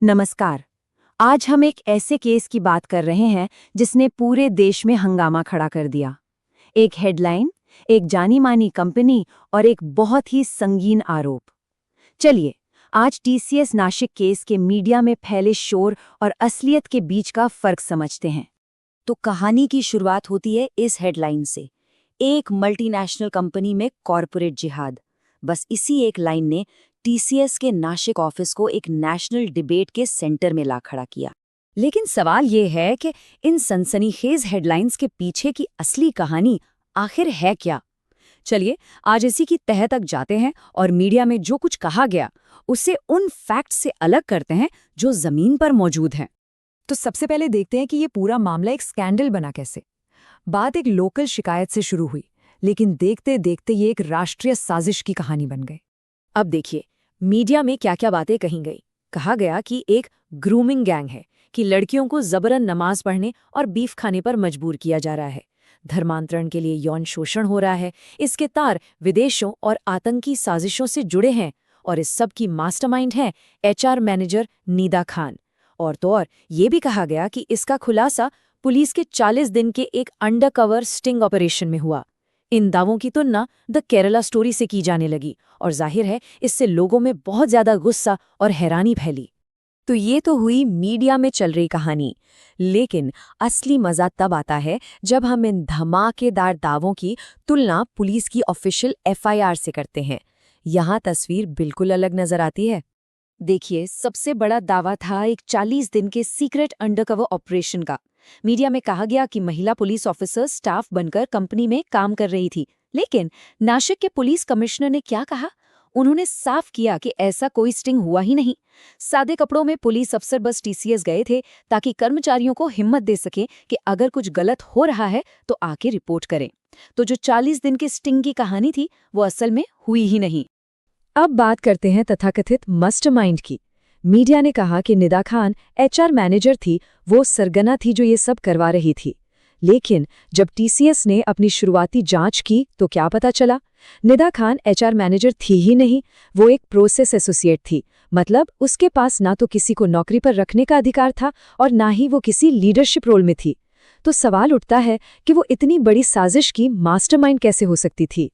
नमस्कार। आज हम एक ऐसे केस की बात कर रहे हैं जिसने पूरे देश में हंगामा खड़ा कर दिया। एक हेडलाइन, एक जानी-मानी कंपनी और एक बहुत ही संगीन आरोप। चलिए, आज टीसीएस नाशिक केस के मीडिया में फैले शोर और असलियत के बीच का फर्क समझते हैं। तो कहानी की शुरुआत होती है इस हेडलाइन से, एक मल्टीनेशनल कंपनी में कॉरपोरेट जिहाद। बस इसी एक लाइन ने टीसीएस के नाशिक ऑफिस को एक नेशनल डिबेट के सेंटर में ला खड़ा किया। लेकिन सवाल ये है कि इन सनसनीखेज हेडलाइंस के पीछे की असली कहानी आखिर है क्या? चलिए आज इसी की तह तक जाते हैं और मीडिया में जो कुछ कहा गया उसे उन फैक्ट से अलग करते हैं जो जमीन पर मौजूद हैं। तो सबसे पहले देखते हैं कि ये पूरा मामला एक स्कैंडल बना कैसे। बात एक लोकल शिकायत से शुरू हुई, लेकिन देखते देखते ये एक राष्ट्रीय साजिश की कहानी बन गई। अब देखिए, मीडिया में क्या क्या बातें कही गई। कहा गया कि एक ग्रूमिंग गैंग है, कि लड़कियों को जबरन नमाज पढ़ने और बीफ खाने पर मजबूर किया जा रहा है। धर्मांतरण के लिए यौन शोषण हो रहा है। इसके तार विदेशों और आतंकी साजिशों से जुड़े हैं और इस सब की मास्टरमाइंड है एचआर मैनेजर निदा खान। और तो और ये भी कहा गया कि इसका खुलासा पुलिस के 40 दिन के एक अंडरकवर स्टिंग ऑपरेशन में हुआ। इन दावों की तुलना द केरला स्टोरी से की जाने लगी और जाहिर है इससे लोगों में बहुत ज्यादा गुस्सा और हैरानी फैली। तो ये तो हुई मीडिया में चल रही कहानी, लेकिन असली मजा तब आता है जब हम इन धमाकेदार दावों की तुलना पुलिस की ऑफिशियल एफआईआर से करते हैं। यहाँ तस्वीर बिल्कुल अलग नजर आती है। देखिए, सबसे बड़ा दावा था एक 40 दिन के सीक्रेट अंडरकवर ऑपरेशन का। मीडिया में कहा गया कि महिला पुलिस ऑफिसर स्टाफ बनकर कंपनी में काम कर रही थी। लेकिन नाशिक के पुलिस कमिश्नर ने क्या कहा? उन्होंने साफ किया कि ऐसा कोई स्टिंग हुआ ही नहीं। सादे कपड़ों में पुलिस अफसर बस टीसीएस गए थे ताकि कर्मचारियों को हिम्मत दे सके कि अगर कुछ गलत हो रहा है तो आके रिपोर्ट करें। तो जो 40 दिन के स्टिंग की कहानी थी वो असल में हुई ही नहीं। अब बात करते हैं तथाकथित मास्टरमाइंड की। मीडिया ने कहा कि निदा खान एचआर मैनेजर थी, वो सरगना थी जो ये सब करवा रही थी। लेकिन जब टीसीएस ने अपनी शुरुआती जांच की तो क्या पता चला? निदा खान एचआर मैनेजर थी ही नहीं, वो एक प्रोसेस एसोसिएट थी। मतलब उसके पास ना तो किसी को नौकरी पर रखने का अधिकार था और ना ही वो किसी लीडरशिप रोल में थी। तो सवाल उठता है कि वो इतनी बड़ी साजिश की मास्टरमाइंड कैसे हो सकती थी?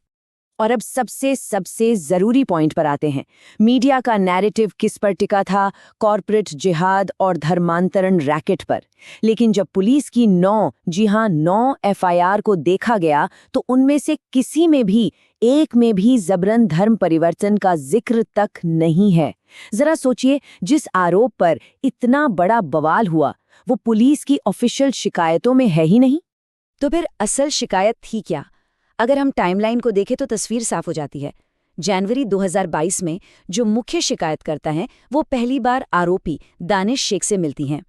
और अब सबसे जरूरी पॉइंट पर आते हैं। मीडिया का नैरेटिव किस पर टिका था? कॉर्पोरेट जिहाद और धर्मांतरण रैकेट पर। लेकिन जब पुलिस की 9 एफआईआर को देखा गया तो उनमें से किसी में भी, एक में भी जबरन धर्म परिवर्तन का जिक्र तक नहीं है। जरा सोचिए, जिस आरोप पर इतना बड़ा बवाल हुआ वो पुलिस की ऑफिशियल शिकायतों में है ही नहीं। तो फिर असल शिकायत थी क्या? अगर हम टाइमलाइन को देखें तो तस्वीर साफ हो जाती है। जनवरी 2022 में जो मुख्य शिकायतकर्ता हैं वो पहली बार आरोपी दानिश शेख से मिलती हैं।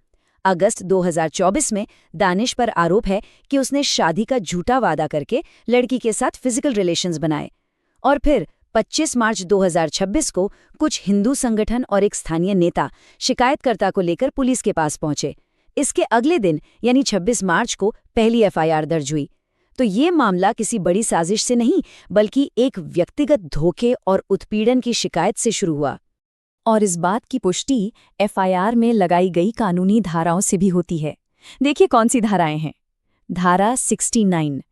अगस्त 2024 में दानिश पर आरोप है कि उसने शादी का झूठा वादा करके लड़की के साथ फिजिकल रिलेशंस बनाए। और फिर 25 मार्च 2026 को कुछ हिंदू संगठन और एक स्थानीय नेता शिकायतकर्ता को लेकर पुलिस के पास पहुंचे। इसके अगले दिन यानी 26 मार्च को पहली एफआईआर दर्ज हुई। तो ये मामला किसी बड़ी साजिश से नहीं बल्कि एक व्यक्तिगत धोखे और उत्पीड़न की शिकायत से शुरू हुआ। और इस बात की पुष्टि एफआईआर में लगाई गई कानूनी धाराओं से भी होती है। देखिए कौन सी धाराएं हैं। धारा 69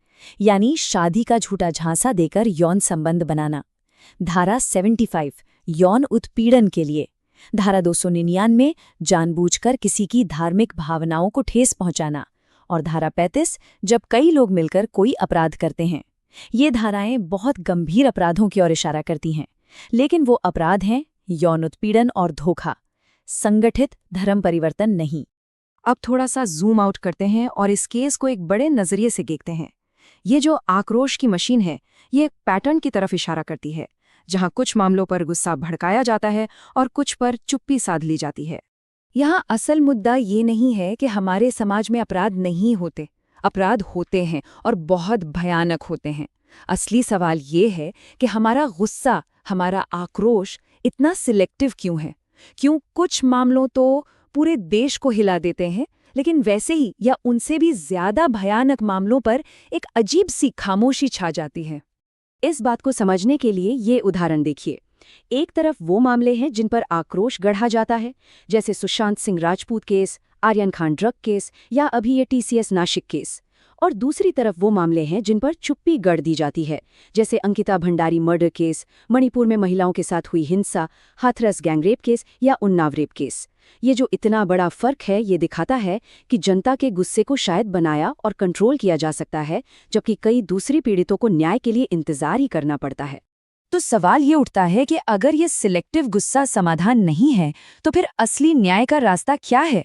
यानी शादी का झूठा झांसा देकर यौन संबंध बनाना। धारा 75 यौन उत्पीड़न के लिए। धारा 299 जानबूझकर किसी की धार्मिक भावनाओं को ठेस पहुंचाना। और धारा 35 जब कई लोग मिलकर कोई अपराध करते हैं। ये धाराएं बहुत गंभीर अपराधों की ओर इशारा करती हैं, लेकिन वो अपराध हैं यौन उत्पीड़न और धोखा, संगठित धर्म परिवर्तन नहीं। अब थोड़ा सा जूम आउट करते हैं और इस केस को एक बड़े नजरिए से देखते हैं। ये जो आक्रोश की मशीन है, ये एक पैटर्न की तरफ इशारा करती है, जहां कुछ मामलों पर गुस्सा भड़काया जाता है और कुछ पर चुप्पी साध ली जाती है। यहाँ असल मुद्दा ये नहीं है कि हमारे समाज में अपराध नहीं होते। अपराध होते हैं और बहुत भयानक होते हैं। असली सवाल ये है कि हमारा गुस्सा, हमारा आक्रोश इतना सिलेक्टिव क्यों है? क्यों कुछ मामलों तो पूरे देश को हिला देते हैं, लेकिन वैसे ही या उनसे भी ज्यादा भयानक मामलों पर एक अजीब सी खामोशी छा जाती है। इस बात को समझने के लिए ये उदाहरण देखिए। एक तरफ वो मामले हैं जिन पर आक्रोश गढ़ा जाता है, जैसे Sushant Singh Rajput case, Aryan Khan drug case या अभी ये टीसीएस नासिक केस। और दूसरी तरफ वो मामले हैं जिन पर चुप्पी गढ़ दी जाती है, जैसे अंकिता भंडारी मर्डर केस, मणिपुर में महिलाओं के साथ हुई हिंसा, हाथरस गैंगरेप केस या उन्नाव रेप केस। ये जो इतना बड़ा फर्क है, ये दिखाता है कि जनता के गुस्से को शायद बनाया और कंट्रोल किया जा सकता है, जबकि कई दूसरी पीड़ितों को न्याय के लिए इंतजार ही करना पड़ता है। तो सवाल ये उठता है कि अगर ये सिलेक्टिव गुस्सा समाधान नहीं है, तो फिर असली न्याय का रास्ता क्या है?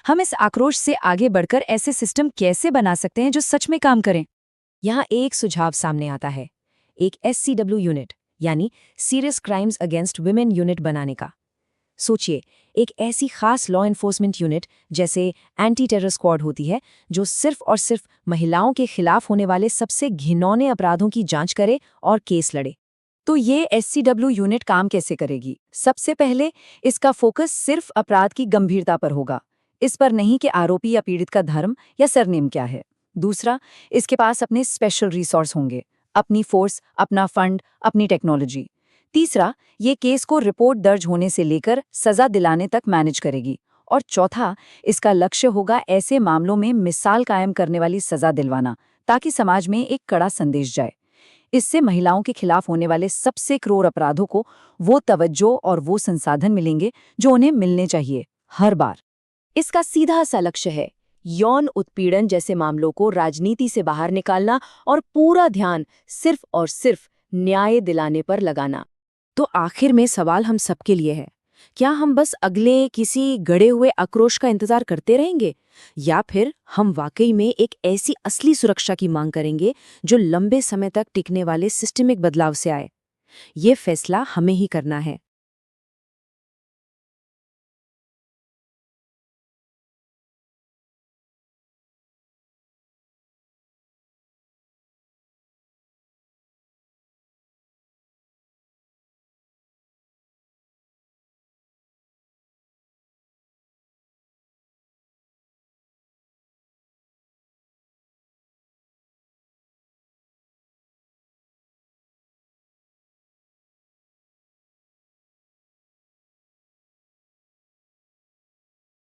हम इस आक्रोश से आगे बढ़कर ऐसे सिस्टम कैसे बना सकते हैं जो सच में काम करें? यहाँ एक सुझाव सामने आता है, एक SCW यूनिट यानी serious crimes against women unit बनाने का। सोचिए, एक ऐसी खास लॉ एनफोर्समेंट यूनिट जैसे एंटी टेरर स्क्वाड होती है, जो सिर्फ और सिर्फ महिलाओं के खिलाफ होने वाले सबसे घिनौने अपराधों की जांच करे और केस लड़े। तो ये SCW यूनिट काम कैसे करेगी? सबसे पहले इसका फोकस सिर्फ अपराध की गंभीरता पर होगा, इस पर नहीं कि आरोपी या पीड़ित का धर्म या सरनेम क्या है। दूसरा, इसके पास अपने स्पेशल रिसोर्स होंगे, अपनी फोर्स, अपना फंड, अपनी टेक्नोलॉजी। तीसरा, ये केस को रिपोर्ट दर्ज होने से लेकर सजा दिलाने तक मैनेज करेगी। और चौथा, इसका लक्ष्य होगा ऐसे मामलों में मिसाल कायम करने वाली सजा दिलवाना, ताकि समाज में एक कड़ा संदेश जाए। इससे महिलाओं के खिलाफ होने वाले सबसे क्रूर अपराधों को वो तवज्जो और वो संसाधन मिलेंगे जो उन्हें मिलने चाहिए हर बार। इसका सीधा सा लक्ष्य है यौन उत्पीड़न जैसे मामलों को राजनीति से बाहर निकालना और पूरा ध्यान सिर्फ और सिर्फ न्याय दिलाने पर लगाना। तो आखिर में सवाल हम सबके लिए है, क्या हम बस अगले किसी गड़े हुए आक्रोश का इंतजार करते रहेंगे, या फिर हम वाकई में एक ऐसी असली सुरक्षा की मांग करेंगे जो लंबे समय तक टिकने वाले सिस्टमिक बदलाव से आए? ये फैसला हमें ही करना है।